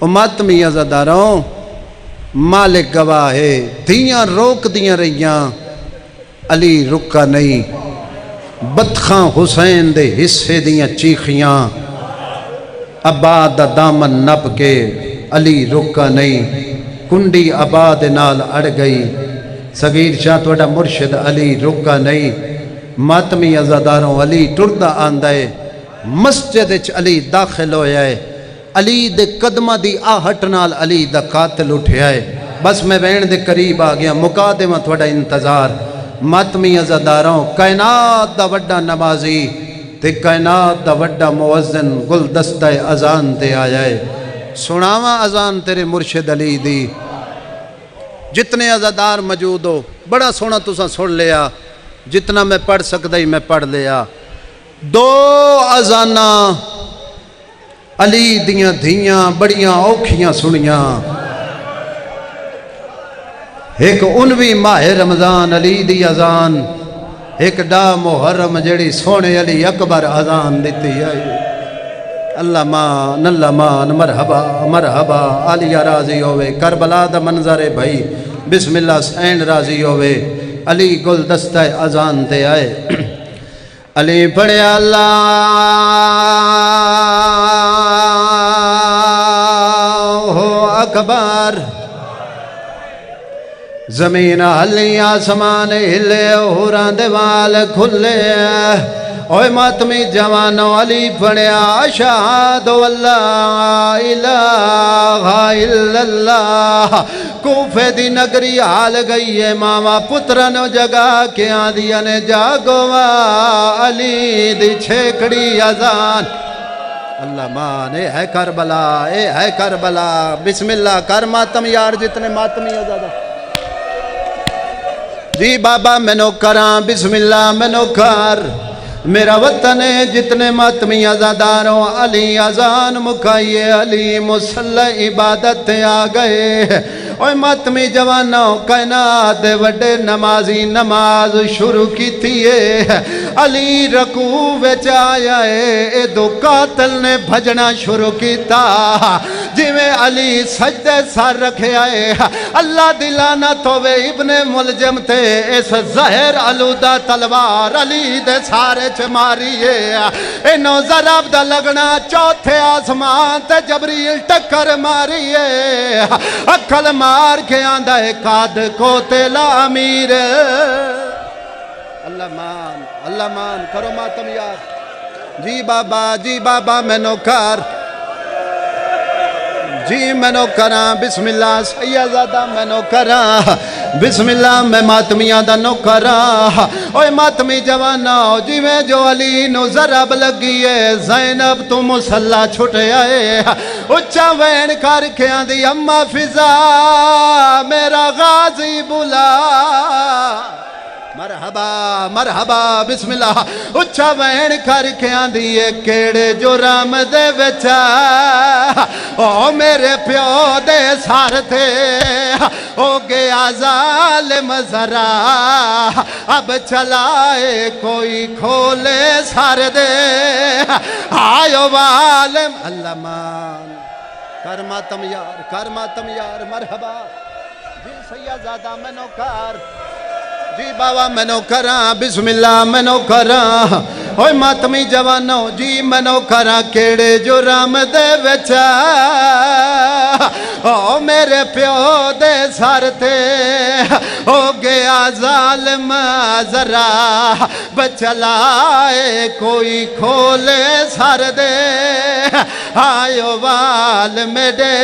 ماتمی عزاداروں مالک گواہ ہے دھیاں روک دیاں رہیاں علی رکا نہیں بدخاں حسین دے حصے دیاں چیخیاں آباد دا دامن نپ کے علی رکا نہیں کنڈی آباد نال اڑ گئی صغیر شاہ توڑا مرشد علی رکا نہیں ماتمی عزاداروں علی ٹردہ آندائے مسجد علی داخل ہویا ہے علی دے قدمہ دی آہٹ نال علی دا قاتل اٹھیا ہے بس میں وین دے قریب آ گیا مقادمہ تھوڑا انتظار ماتمی عزاداروں کائنات دا وڈا نمازی تے کائنات دا وڈا موزن گلدستہ اذان دے آیا ہے سناواں اذان تیرے مرشد علی دی جتنے عزادار موجود ہو بڑا سونا تساں سن لیا جتنا میں پڑھ سکتا ہی میں پڑھ لیا دو اذانہ علی دیاں دھیاں بڑیاں اوکھیاں سنیاں ایک 19 ماہ رمضان علی دی اذان ایک ڈا محرم جڑی سونے علی اکبر اذان دیتی ہے اللہ مان مرحبا مرحبا علیہ راضی ہوئے کربلا دا منظر بھائی بسم اللہ سین راضی ہوئے علی گلدستہ اذان دے آئے علی پڑھے اللہ اکبر زمین ہلی آسمان ہلے ہوران دیوال کھلے اوہ ماتمی جوانو علی پڑھیا اشہد واللہ الہ الا اللہ کوفے دی نگری حال گئی ہے ماما پترانو جگہ کے آدھیا نے جاگوا علی دی چھیکڑی اذان اللہ مان اے ہے کربلا اے ہے کربلا بسم اللہ کر ماتم یار جتنے ماتمی ازادہ جی بابا میں نو کراں بسم اللہ میں نو کر میرا وطن ہے جتنے ماتمی عزاداروں علی اذان مکائیے علی مسلح عبادت آ گئے اوہ ماتمی جوانوں کائنات وڈے نمازی نماز شروع کی تھیے علی رکوع وچ آیا ہے اے دو قاتل نے بھجنا شروع کیتا جی میں علی سجدے سر رکھے آئے اللہ دلانت ہوئے ابن ملجم تے اس زہر علودہ تلوار علی دے سارے ماریے انہوں ضرب دا لگنا چوتھے آسمان تے جبریل ٹکر ماریے اکھل مار کے آندہ ہے قاد کو تیلا امیر اللہ مان کرو ماتم یار جی بابا میں نوکر جی میں نو کراں بسم اللہ سیدہ میں نو کراں بسم اللہ میں ماتمیاں دا نو کراں اوہ ماتمی جواناں جی میں جو علی نو ضرب لگی ہے زینب تو مسلح چھٹے آئے اچھا وین کر کے آندھی اماں فضا میرا غازی بلا مرحبا مرحبا بسم اللہ اچھا وین کر کے آندھی ہے کیڑے جو رام دے وچا او میرے پیو دے سار تھے او گیا ظالم ذرا اب چلائے کوئی کھولے سار دے آئیو والم اللہ مان کر ماتم یار مرحبا جی سیدہ میں نو کر جی بابا میں نو کراں بسم اللہ میں نو کراں ہوئے ماتمی جوانو جی میں نو کراں کیڑے جو رام دے وچا او میرے پیو دے سار تے ہو گیا ظالم ذرا بچلائے کوئی کھولے سار دے آئیو وال میڈے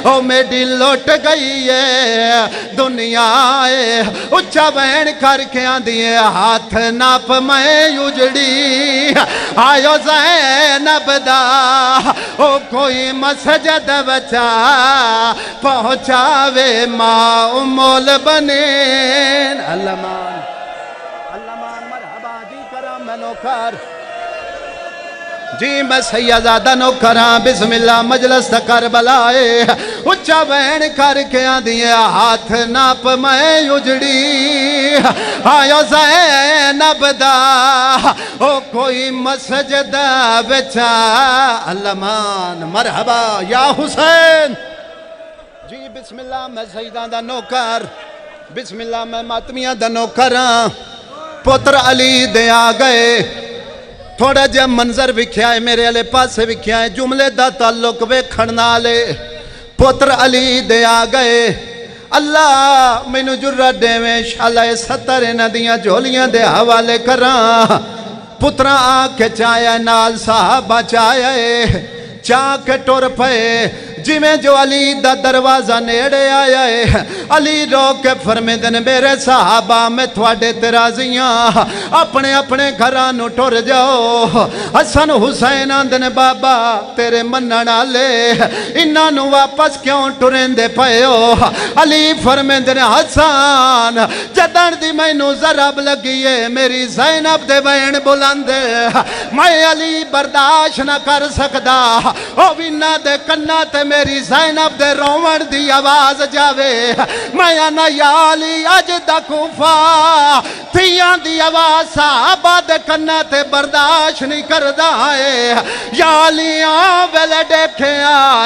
او میڈی لوٹ گئی ہے دنیا ہے اچھا بین کر کے آندھیے ہاتھ ناپ میں اجڑی آئیو زینب دا او کوئی مسجد بچا پہنچاوے ماں امول بنین اللہ مان مرحبا جی کرم منو کر جی میں سیدزادہ نوکراں بسم اللہ مجلس دا کربلائے اچھا بین کر کے آدھی ہاتھ ناپ میں اجڑی آیو زینب دا او کوئی مسجد بچا علمان مرحبا یا حسین جی بسم اللہ میں سیدہ دا نوکر بسم اللہ میں ماتمیہ دا نوکراں پتر علی دے آ گئے تھوڑا جا منظر وکھیا ہے میرے علی پاسے وکھیا ہے جملے دا تعلق ویکھن نالے پتر علی دے آ گئے اللہ مینوں جرت دیویں شالہ ستر ندیاں جھولیاں دے حوالے کراں پتراں آ کے چایا نال صحابہ چایا چاہ کے ٹور پے جی میں جو علی دا دروازہ نیڑے آیا ہے علی رو کے فرمیدن میرے صحابہ میں تھوڑے ترازیاں اپنے اپنے گھرانو ٹور جاؤ حسن حسین آندن بابا تیرے مننا لے انہانو واپس کیوں ٹورین دے پہیو علی فرمیدن حسن جدن دی میں نو ضرب لگیے میری زینب دے بین بلندے میں علی برداشت نہ کر سکدا او وینا دے کنہ تے میری زینب دے رومن دی آواز جاوے میں آنا یا علی اج دا کوفہ تھیاں دی آواز صحابہ دے کنہ تے برداشت نہیں کردہ ہے یا علی آویلے دیکھے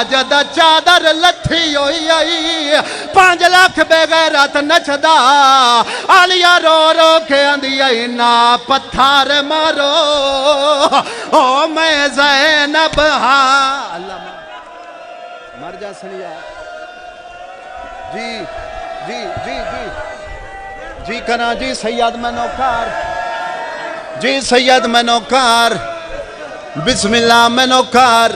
جدہ چادر لتھی ہوئی آئی 5 لاکھ بے غیرت نچدا علیہ رو رو کے اندی آئی نا پتھار مارو او میں زینب ہاں اللہ مر جا سنیا جی جی جی جی جی کنا جی سید میں نوکار جی سید میں نوکار بسم اللہ میں نوکار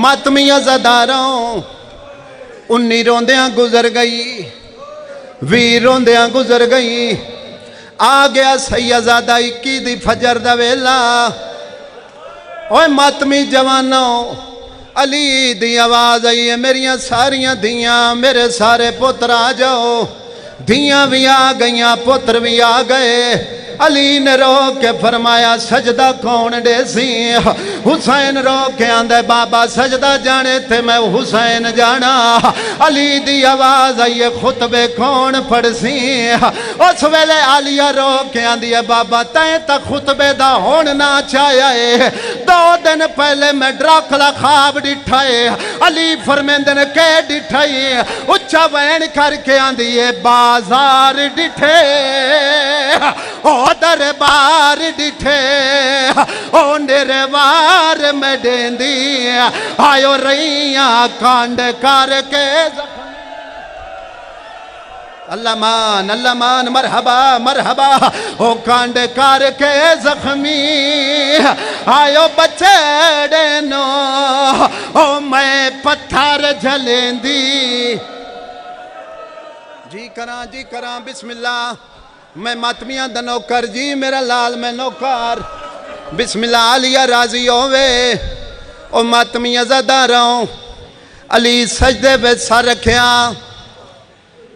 ماتمیہ زداروں 19 روندیاں گزر گئی 20 روندیاں گزر گئی آ گیا سیدزادہ 21 دی فجر دا ویلا اوہ ماتمی جوانوں علی دی آواز آئی ہے میریاں ساریاں دھیاں میرے سارے پتر آ جاؤ دھیاں بھی آ گئیاں پتر بھی آ گئے علی نے رو کے فرمایا سجدہ کون دے سی حسین رو کے آندھے بابا سجدہ جانے تھے میں حسین جانا علی دی آواز آئیے خطبے کون پڑھ سی اس ویلے علیہ رو کے آندھے بابا تائیں تک خطبے دا ہون نہ چاہیے 2 دن پہلے میں ڈراکلا خواب ڈٹھائے علی فرمیندن کے ڈٹھائے اچھا وین کر کے آندھے بازار ڈٹھے او دربار ڈٹھے او نروار میں ڈیندی آئیو رئیاں کانڈ کر کے اللہ مان مرحبا مرحبا او کانڈ کر کے زخمی آئیو بچے ڈینو او میں پتھر جھلیں دی جی کراں بسم اللہ میں ماتمیاں دا نوکر جی میرا لال میں نوکر بسم اللہ علیہ راضی ہوئے او ماتمیاں زدہ رہوں علی سجدے بے سر رکھیاں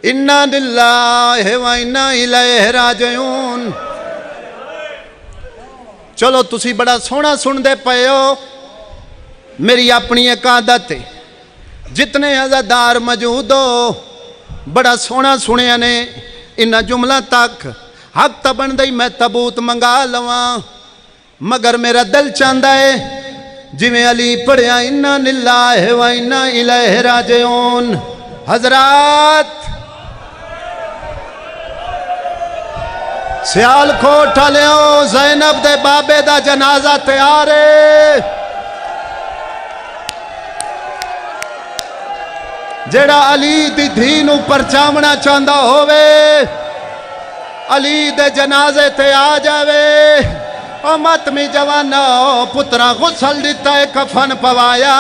اِنَّا لِلَّهِ وَإِنَّا إِلَيْهِ رَاجِعُونَ چلو تسی بڑا سونا سن دے پئے ہو میری اپنی ایک عادت ہے جتنے عزادار موجود ہو بڑا سونا سنیا نے انہا جملہ تک حق تبن دئی میں تبوت منگا لواں مگر میرا دل چاندہ ہے جی میں علی پڑھیا اِنَّا لِلَّهِ وَإِنَّا إِلَيْهِ رَاجِعُونَ حضرات سیال کوٹ لیوں زینب دے بابے دا جنازہ تیارے جیڑا علی دی دھینو پرچامنا چاندہ ہوئے علی دے جنازے تے آ جاوے او ماتمی جوانا پترا غسل دیتا ہے کفن پوایا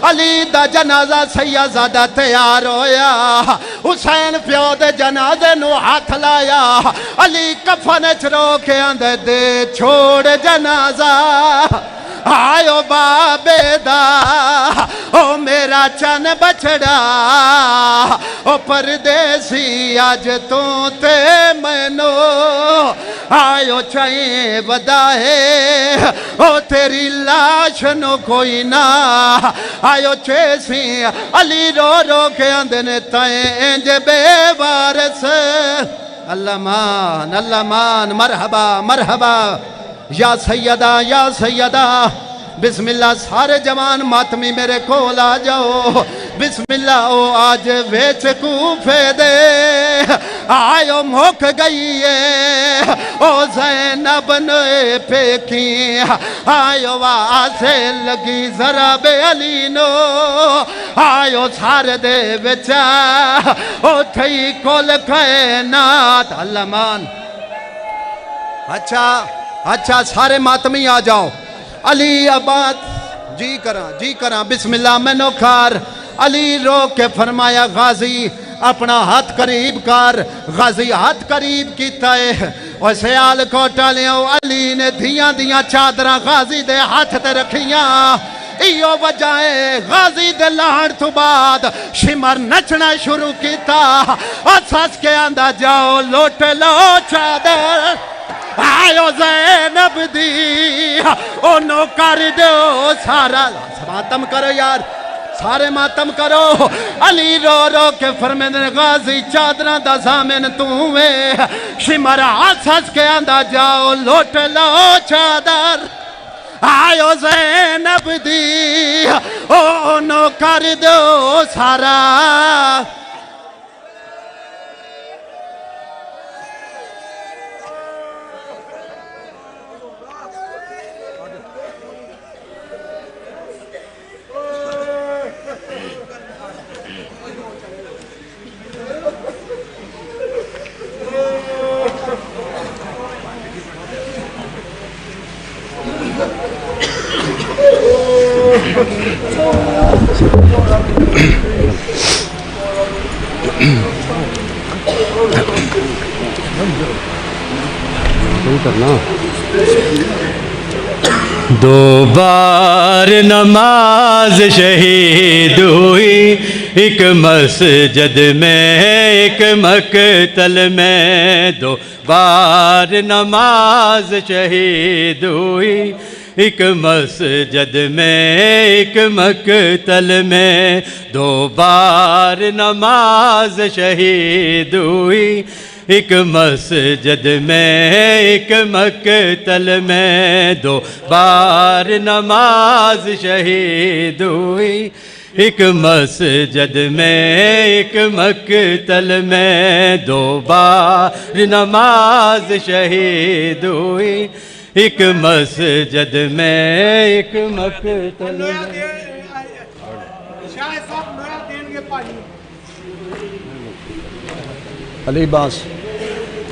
علی دا جنازہ سیدزادہ تیار ہویا حسین پیو دے جنازے نو ہاتھ لایا علی کفن چرو کے اندے دے چھوڑ جنازہ آئیو بابے دا او میرا چاچا نے بچڑا او پردیسی آج تو تے مینو آئیو چاہیں بدائے او تیری لاش نو کوئی نہ آئیو چیسی علی رو رو کے اندنے تائیں انج بے وارث اللہ مان مرحبا مرحبا یا سیدہ بسم اللہ سارے جوان ماتمی میرے کول آ جاؤ بسم اللہ او آج ویچ کوفے دے آئیو موک گئی ہے او زینب نے پیکی آئیو آسے لگی ذرا بے علی نو آئیو سارے دے بچا او تھئی کول کائنات اللہ مان اچھا سارے ماتمی آ جاؤ علی آباد جی کراں بسم اللہ میں نوکار علی رو کے فرمایا غازی اپنا ہاتھ قریب کر غازی ہاتھ قریب کیتا ہے اور سیال کو ٹالیوں علی نے دیاں چادرہ غازی دے ہاتھ تے رکھیاں ایو وجائے غازی دے لہن تو بعد شمر نچنا شروع کیتا اور سس کے اندہ جاؤ لوٹ لو چادر آئیو زینب دی انہوں کر دو سارا ماتم کرو یار سارے ماتم کرو علی رو رو کے فرمیدن غازی چادرہ دا زامن تمہیں شمر آساس کے اندہ جاؤ لوٹ لو چادر آئیو زینب دی انہوں کر دو سارا دو بار نماز شہید ہوئی ایک مسجد میں ایک مقتل میں دو بار نماز شہید ہوئی ایک مسجد میں ایک مقتل میں دو بار نماز شہید ہوئی ایک مسجد میں ایک مقتل میں دو بار نماز شہید ہوئی ایک مسجد میں ایک مقتل میں دو بار نماز شہید ہوئی ایک مسجد میں ایک مقتل میں علی باس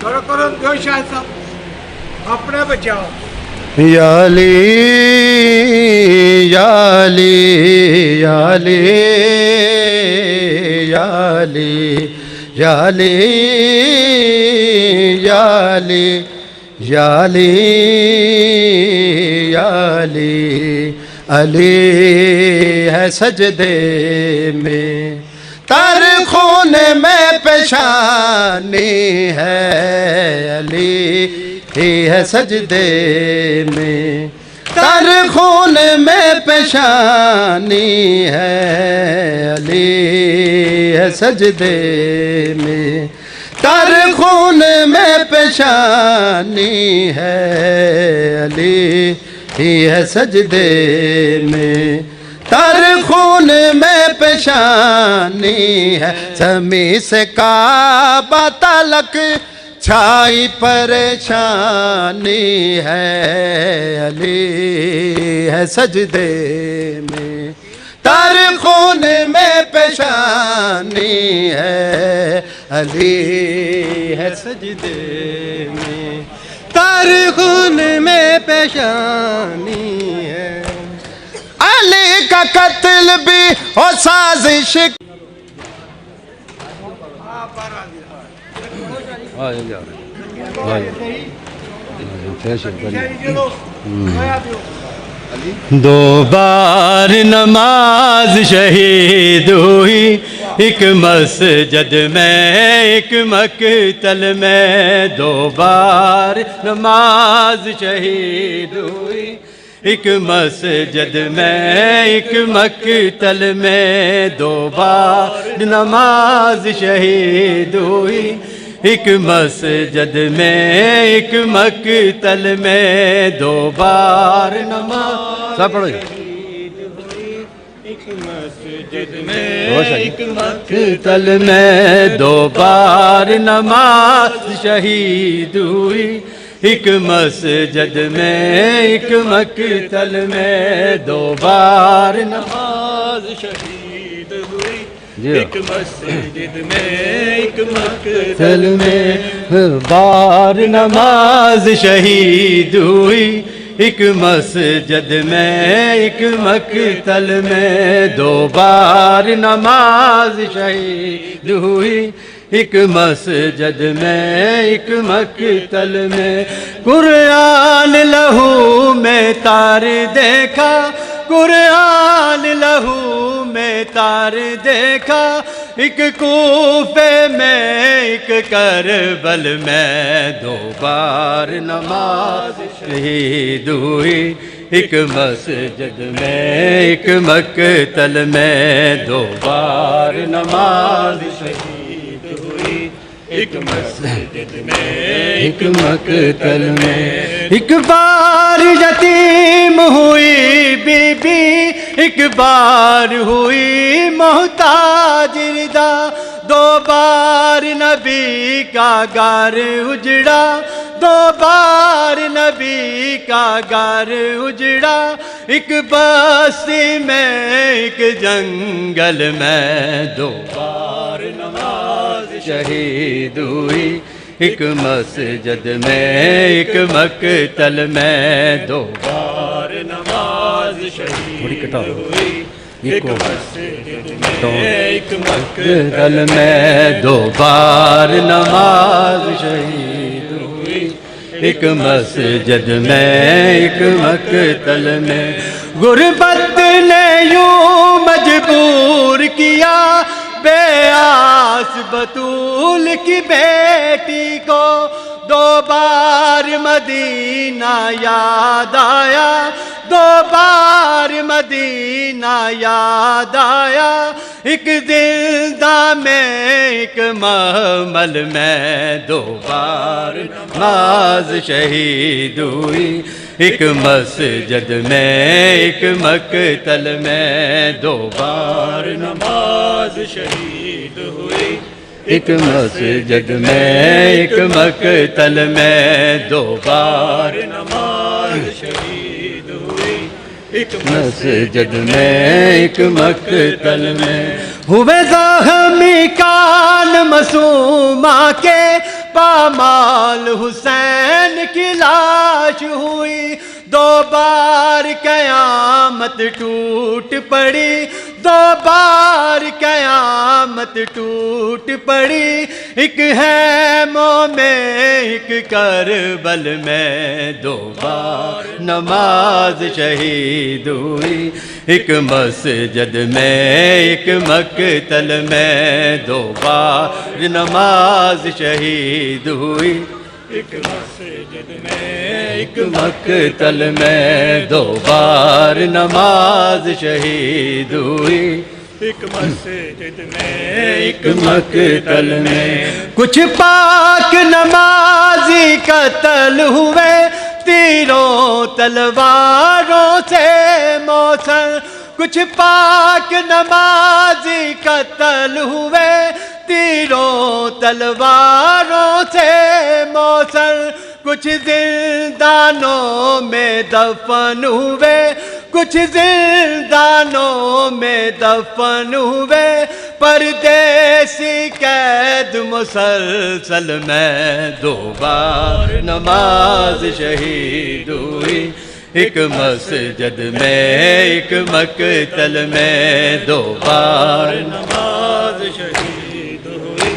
کرو دو شاہد صاحب اپنے بچاؤ یا علی یا علی یا علی یا علی یا علی یا علی یا علی یا علی علی ہے سجدے میں تر خون میں پیشانی ہے علی ہی ہے سجدے میں تر خون میں پیشانی ہے علی ہے سجدے میں تر خون میں پیشانی ہے علی ہی ہے سجدے میں تر خون میں پیشانی ہے زمین سے کعبہ تلک چھائی پریشانی ہے علی ہے سجدے میں تر خون میں پیشانی ہے علی ہے سجدے میں تر خون میں پیشانی ہے علی کا قتل بھی ہو سازش دو بار نماز شہید ہوئی، ایک مسجد میں ایک مقتل میں، دو بار نماز شہید ہوئی، ایک مسجد میں ایک مقتل میں، دو بار نماز شہید ہوئی، ایک مسجد میں ایک مقتل میں، دو بار نماز سب پڑھو ایک مسجد میں ایک مقتل میں، دو بار نماز شہید ہوئی، ایک مسجد میں ایک مقتل میں، دو بار نماز شہید ہوئی، ایک مسجد میں ایک مقتل میں، بار نماز شہید ہوئی، ایک مسجد میں ایک مقتل میں، دو بار نماز شہید ہوئی، ایک مسجد میں ایک مقتل میں، قرآن لہو میں تار دیکھا، قرآن لہو میں تار دیکھا، ایک کوفے میں ایک کربل میں، دو بار نماز شہید ہوئی، ایک مسجد میں ایک مقتل میں، دو بار نماز شہید ہوئی، ایک مسجد میں ایک مقتل میں، ایک بار یتیم ہوئی بی بی، ایک بار ہوئی محتاج ردا، دو بار نبی کا گھر اجڑا، دو بار نبی کا گھر اجڑا، ایک بستی میں ایک جنگل میں، دو بار نماز شہید ہوئی، ایک مسجد میں ایک مقتل میں، دو بار نماز شہید ہوئی، ایک مسجد میں ایک مقتل میں، دو بار نماز شہید ہوئی، ایک مسجد میں ایک مقتل میں، غربت نے یوں مجبور کیا بے آس بطول کی بیٹی کو، دو بار مدینہ یاد آیا، دو بار مدینہ یاد آیا، ایک زندہ میں ایک محمل میں، دو بار نماز شہید ہوئی، ایک مسجد میں ایک مقتل میں، دو بار نماز شہید ہوئی، ایک مسجد میں ایک مقتل میں، دو بار نماز شہید ہوئی، ایک مسجد میں ایک مقتل میں، ہوئے زخمی کان معصومہ کے، پامال حسین کی لاش ہوئی، دو بار قیامت ٹوٹ پڑی، دو بار قیامت ٹوٹ پڑی، ایک خیموں میں ایک کربل میں، دو بار نماز شہید ہوئی، ایک مسجد میں ایک مقتل میں، دو بار نماز شہید ہوئی، ایک مسجد میں ایک مقتل میں، دو بار نماز شہید ہوئی، ایک مسجد میں ایک مقتل میں، کچھ پاک نمازی قتل ہوئے تیروں تلواروں سے موصل، کچھ پاک نمازی قتل ہوئے تیروں تلواروں سے موصل، کچھ زندانوں میں دفن ہوئے، کچھ زندانوں میں دفن ہوئے، پردیسی قید مسلسل میں، دو بار نماز شہید ہوئی، ایک مسجد میں ایک مقتل میں، دو بار نماز شہید ہوئی،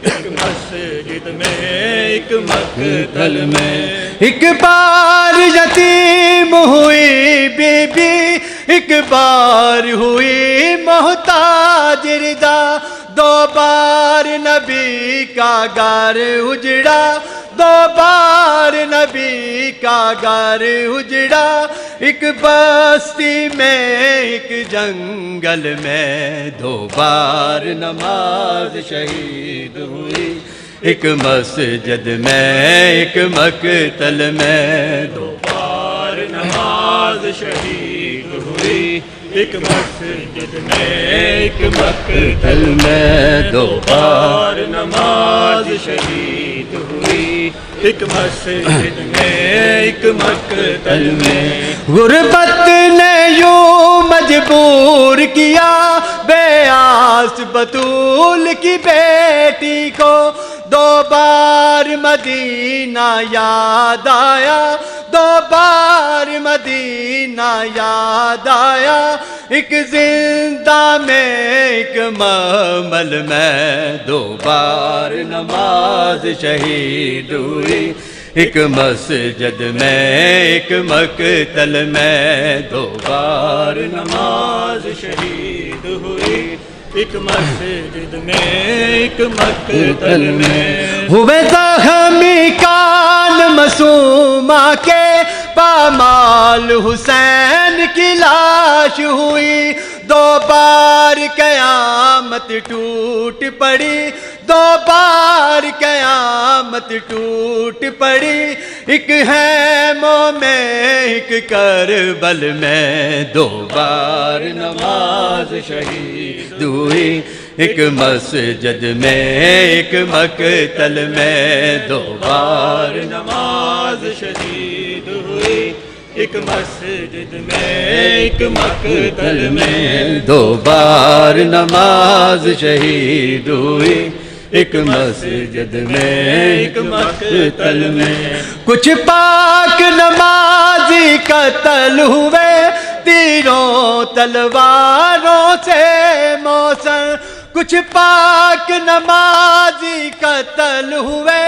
ایک مسجد مسجد میں ایک مقتل میں ایک بار یتیم ہوئی بی بی ایک بار ہوئی محتاج ردا دو بار نبی کا گھر اجڑا دو بار نبی کا گھر اجڑا ایک بستی میں ایک جنگل میں دو بار نماز شہید ہوئی ایک مسجد میں ایک مقتل میں دو بار نماز شہید ہوئی ایک مسجد میں ایک مقتل میں دو بار نماز شہید ہوئی ایک مسجد میں ایک مقتل میں غربت نے یوں مجبور کیا بے آس بطول کی بیٹی کو دو بار مدینہ یاد آیا دو بار مدینہ یاد آیا ایک زندہ میں ایک معمل میں دو بار نماز شہید ہوئی ایک مسجد میں ایک مقتل میں دو بار نماز شہید ہوئی ایک مسجد میں ایک مقتل میں ہوئے زخمی کان معصومہ کے پامال حسین کی لاش ہوئی دو بار قیامت ٹوٹ پڑی دو بار قیامت ٹوٹ پڑی ایک خیموں میں ایک کربل میں دو بار نماز شہید ہوئی ایک مسجد میں ایک مقتل میں دو بار نماز شہید ہوئی ایک مسجد میں ایک مقتل میں دو بار نماز شہید ہوئی ایک مسجد میں ایک مقتل میں کچھ پاک نمازی قتل ہوئے تیروں تلواروں سے موسر کچھ پاک نمازی قتل ہوئے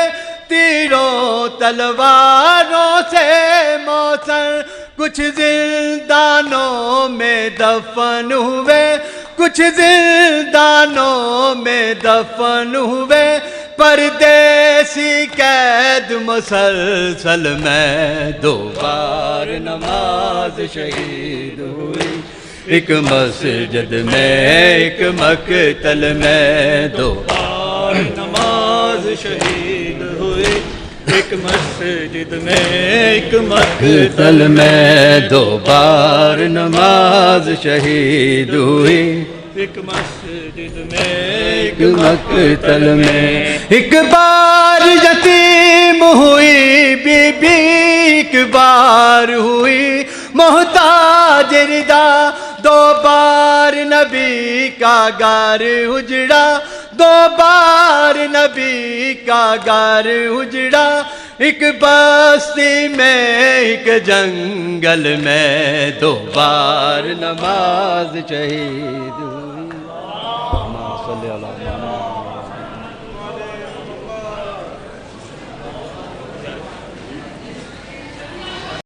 تیروں تلواروں سے موسر کچھ زندانوں میں دفن ہوئے کچھ زندانوں میں دفن ہوئے پردیسی قید مسلسل میں دو بار نماز شہید ہوئی ایک مسجد میں ایک مقتل میں دو بار نماز شہید ہوئی ایک مسجد میں ایک مقتل میں دو بار نماز شہید ہوئی ایک مسجد میں ایک مقتل میں ایک بار یتیم ہوئی بی بی ایک بار ہوئی محتاج ردا دو بار نبی کا گھر اجڑا دو بار نبی کا گھر اجڑا ایک بستی میں ایک جنگل میں دو بار نماز شہید ہوئی